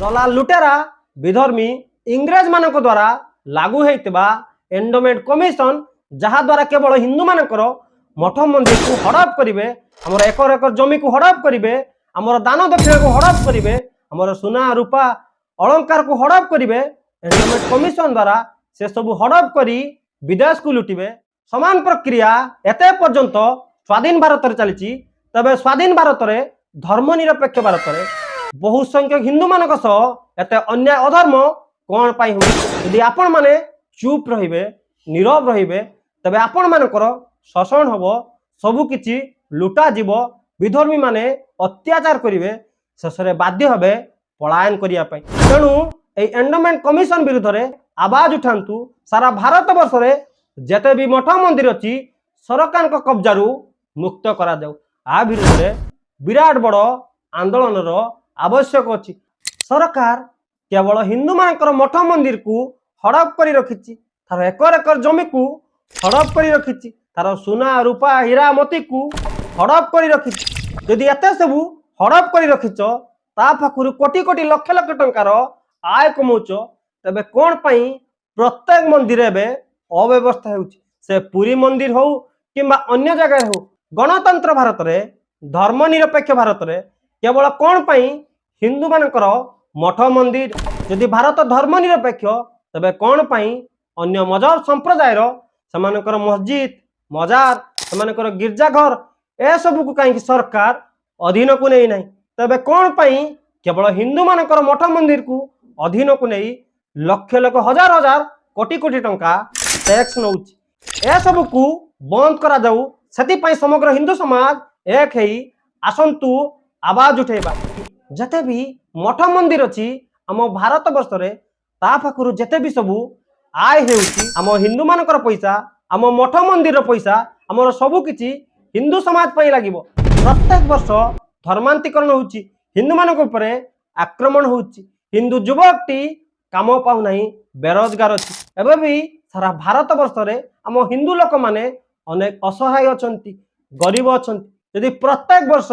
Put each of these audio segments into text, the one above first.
दलाल लुटेरा विधर्मी इंग्रेज मान द्वारा लागू होता एंडोमेंट कमिशन जहा द्वारा केवल हिंदू मानकर मठ मंदिर को हड़प करेंगे, आमर एकर एकर जमी को हड़प करेंगे, आमर दान दक्षिणा को हड़प करेंगे, आमर सुना रूपा अलंकार को हड़प करेंगे। एंडोमेंट कमिशन द्वारा से सब हड़प करी विदेश को लुटिबे। समान प्रक्रिया एते पर्यंत स्वाधीन भारत चली। तबे स्वाधीन भारत में धर्मनिरपेक्ष भारत में बहु संख्यक हिंदू मान एते अन्याय अधर्म कौन पाई हो? यदि आपण माने चुप रहिबे, नीरव रहिबे, तबे आपण मानकर शोषण हबो, सबुकिछि लुटा जीव, विधर्मी माने अत्याचार करिवे, शेषरे बाध्य हबे पलायन करिया पाई। तेणु ए एंडोमेंट कमिशन विरुद्ध रे आवाज उठांतु। सारा भारत वर्ष रे जेते भी मठ मंदिर अछि सरकार को कब्जारू मुक्त करा जाऊ। आ विरुद्ध रे विराट बड़ आंदोलन रो आवश्यक अछि। सरकार केवल हिंदू मानकर मठ मंदिर को हड़प करी रखिछि, तार एकर एकर जमी को हड़प करी रखिछि, तार सुना रूपा हीरा मोती को हड़प करी रखिछि। यदि एते सबु हड़प करी रखिछ ता पाखुरु कोटी कोटी लक्ष लक्ष टंकार आय कमौछ, तबे कोन पई प्रत्येक मंदिर एबे अव्यवस्था होउछि? से पुरी मंदिर हो किंबा अन्य जगह हो, गणतंत्र भारत रे धर्मनिरपेक्ष भारत रे केवल कोन पई हिंदू मानकर मठ मंदिर? यदि भारत धर्मनिरपेक्ष तबे कोन पई अन्य मजहब संप्रदायर समानकर मस्जिद, मजार, समानकर गिरजाघर ए सब को कहीं सरकार अधीन को नहीं? तबे कोन पई केवल हिंदू मानकर मठ मंदिर को अधीन को नहीं लक्ष लक्ष हजार हजार कोटी कोटी टंका टैक्स नौछि? ए सब को बंद करा जाऊ। सेति पई समग्र हिंदू समाज एक हेई आसंतु आवाज उठेबा। जते भी मठ मंदिर अछि आम भारत वर्ष रे ता पाखरु जेते भी सबु आय हेउछि आम हिंदू मानकर पैसा, आम मठ मंदिर पैसा, आमर सबु किछि हिंदू समाज पई लागिबो। प्रत्येक वर्ष धर्मांतरीकरण होउछि, हिंदू मानक ऊपर आक्रमण होउछि, हिंदू युवकटी काम पाउ नाही, बेरोजगार अछि। एबे भी सारा भारत वर्ष रे आम हिंदू लोक माने अनेक असहाय अछंती, गरीब अछंती। यदि प्रत्येक वर्ष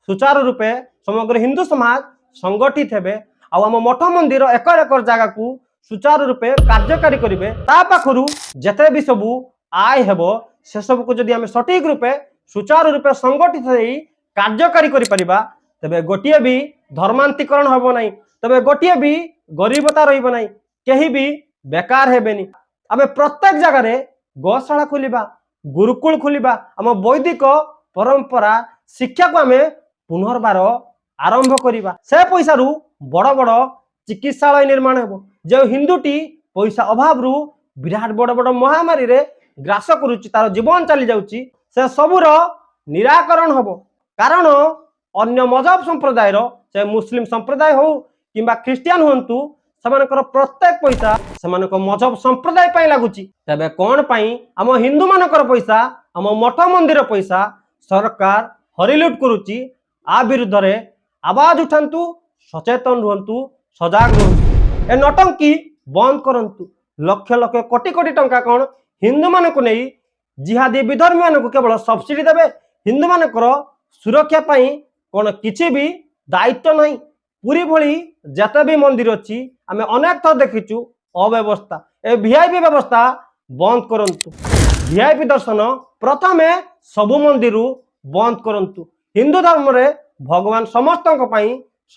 सुचारू रूपे समग्र हिंदू समाज संगठित हेबे आ आम मठ मंदिर एकर एकर जगह को सुचारू रूपे कार्यकारी करिवे, ता पाखरु जेते भी सबु आय हेबो से सब को जदि आम सठिक रूपे सुचारू रूपे संगठित होई कार्यकारी करि परिबा, तबे गोटिए भी धर्मांतरीकरण हबो नाही, तबे गोटिए भी गरीबता रहिबो नाही, केही भी बेकार हेबेनी। आमे प्रत्येक जगह रे गौशाला खोलिबा, गुरुकुल खोलिबा, आम वैदिक परंपरा शिक्षा को आमे पुनर्बार आरंभ करिबा। से पैसा रु बड़ बड़ चिकित्सालय निर्माण हेबो। जो हिंदूटी पैसा अभाव रु विराट बड़ बड़ महामारी रे ग्रास करुची, तार जीवन चली जाउची, से सबुर निराकरण हबो। कारण अन्य मजहब संप्रदायर से मुस्लिम संप्रदाय हो किंबा ख्रिस्टियन होंतु, समानकर प्रत्येक पैसा समानकर मजहब संप्रदाय पई लागुची। तबे कोन पई आम हिंदू मानकर पैसा, आम मठ मंदिर पैसा सरकार हरिलुट करुची? आ विरुद्ध रे आवाज उठांतु, सचेतन रुहंतु, सजाग रुहंतु, ए नटंकी बंद करंतु। लक्ष लक्ष कोटी कोटी टंका कोन हिंदू मानक नहीं जिहादी विधर्मी मानक केवल सब्सिडी देबे? हिंदू मानकर सुरक्षा पई कोन किछि भी दायित्व नहीं? पूरी भली जते भी मंदिर अछि आमे अनेक थर देखिचु अव्यवस्था। ए वीआईपी व्यवस्था बंद करंतु। वीआईपी दर्शन प्रथमे सबु मंदिर बंद करंतु। हिंदू धर्म रे भगवान समस्तक पई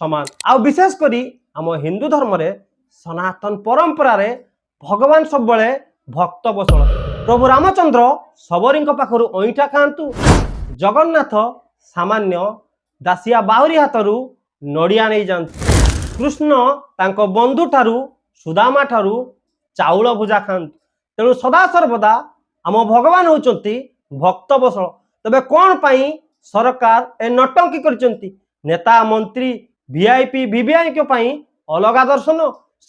समान। आ विशेष करी आम हिंदू धर्म रे सनातन परंपरा रे भगवान सब बळे भक्त बसळ। प्रभु रामचंद्र सबरी पाखरु ऐठा खांतु, जगन्नाथ सामान्य दासिया बाहुरी हाथरू नड़िया नहीं जातु, कृष्ण तांको बंधु ठारू सुदामा ठारू चाउल भुजा खांतु। तेणु सदा सर्वदा आम भगवान होचंती भक्त बसळ। तबे कोन पई सरकार ए नटंकी करचंती? नेता मंत्री वीआईपी वीवीआई पई अलगा दर्शन,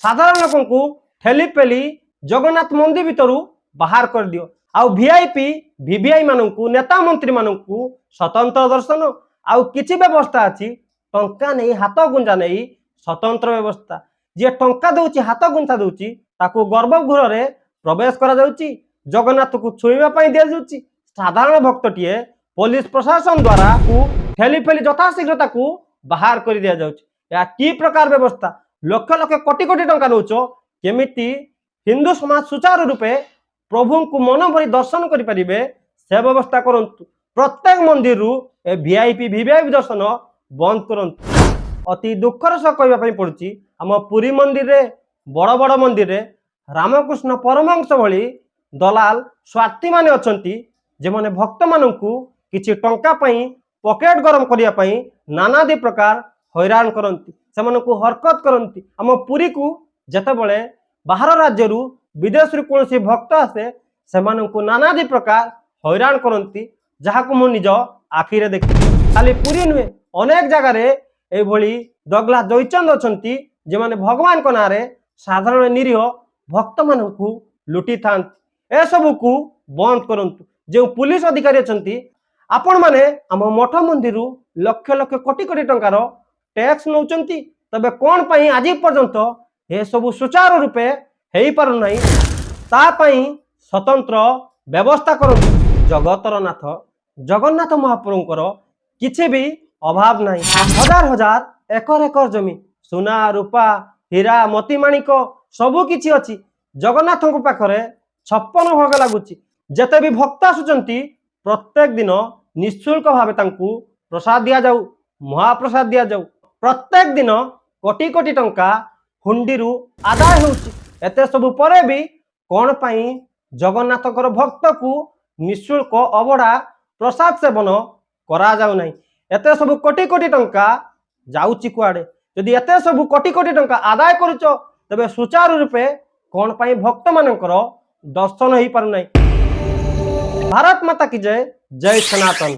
साधारण लोक को ठेली पेली जगन्नाथ मंदिर भितरू बाहर कर दियो। आउ वीआईपी वीवीआई मानकू, नेता मंत्री मानकू स्वतंत्र दर्शन। आउ किछि व्यवस्था अछि टंका नहीं हाथ गुंजा नहीं स्वतंत्र व्यवस्था। जे टंका दउची हाथ गुंजा दउची ताकू गर्भगृह रे प्रवेश करा जाउची, जगन्नाथ को छुईबा पई दिया जाउची। साधारण भक्तटीए पुलिस प्रशासन द्वारा ठेली फेली यथाशीघ्र बाहर कर दिया जाउची। या की प्रकार व्यवस्था? लक्ष लक्ष कोटी कोटी टंका नौच केमिति हिंदू समाज सुचारू रूपे प्रभु को मन भरी दर्शन करें से व्यवस्था करंतु। प्रत्येक मंदिर ए वीआईपी वीवीआईपी दर्शन बंद करंतु। अति दुखर सह कहवाई पड़ुछि आम पुरी मंदिर रे बड़ बड़ मंदिर रे रामकृष्ण परमहंस भली दलाल स्वार्थी माने अछंती जे माने भक्त माननकु किछि टंका पई पॉकेट गरम करिया पई नानादी प्रकार हैरान करंती सेमानकु हरकत करंती। आम पुरी को जेतेबेले बाहर राज्य विदेश रू कोनसी भक्त आसे सेमानकु नानादी प्रकार हैरान करंती जहाकु मु निज आखिरे देखि। खाली पुरी नुहे अनेक जगह रे ए भली दगला जयचंद अछंती जे माने भगवान को नारे साधारण निरीह भक्त मानकु लुटी थांती। ए सब को बंद करंतु। जो पुलिस अधिकारी अछंती आपण माने आम मठ मंदिर लक्ष लक्ष कोटी कोटी टंकार टैक्स नौचंती तबे कोन पई आज पर्यंत ए सब सुचारू रूपे हेई पारु नाही ता पई स्वतंत्र व्यवस्था करंतु। जगतर नाथ जगन्नाथ महाप्रभुंकर किछि भी अभाव नाही। हजार हजार एकर एकर जमी सुना रूपा हीरा मोती माणिक सबु किछि अछि जगन्नाथ को पाखरे 56 भोग लागुची। जेते भी भक्त आसुचंती प्रत्येक दिन निःशुल्क भावे तांकु प्रसाद दिया जाऊ महाप्रसाद दिया जाऊ। प्रत्येक दिन कोटी कोटी टंका हुंडीरू आदाय होउची। एते सबु परे भी कोन पई जगन्नाथकर भक्त को निःशुल्क अबड़ा प्रसाद सेवन करा जाऊ नाही। एते सबु कोटी कोटी टंका जाउची कुआडे यदि एते सबु कोटी कोटी टंका आदाय करूचो तबे सुचारू रूपे कोन पई भक्त मानकर दर्शन ही पारु नाही। भारत माता की जय। जय सनातन।